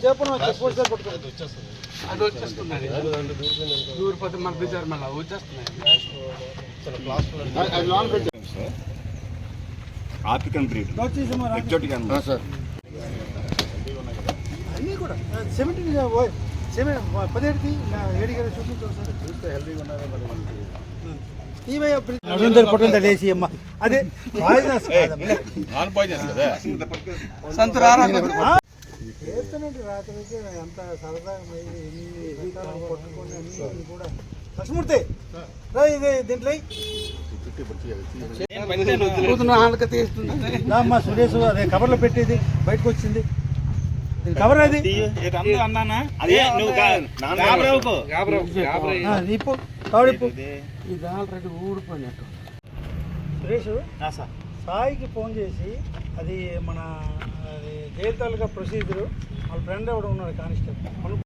చెప్పను check post పట్టుకోండి అది వచ్చేస్తుంది దూరిపోతే మన బీజారు మళ్ళీ వచ్చేస్తున్నాయి ఆఫ్రికన్ బ్రీడ్ ఎగ్జాటిక్ అనిమల్ అన్నీ కూడా 17 చూపించారు సార్ చూస్తే హెల్దీగా ఉన్నారా మరి లేచి అమ్మ అదే చేస్తున్నట్టు రాత్రికి అంత సరదాగా పట్టుకొని అన్ని కూడా లక్ష్మూర్తి ఇది దీంట్లో అమ్మా సురేష్ అదే కవర్లో పెట్టేది బయటకు వచ్చింది కవర్ అది ఇప్పు కవడిప్పు ఇది ఆల్రెడీ ఊడిపోయినట్టు సురేష్ సాయికి ఫోన్ చేసి అది మన జైలు తాలూకా ప్రొసీజరు వాళ్ళ ఫ్రెండ్ ఎవడు ఉన్నాడు కానిస్టేబుల్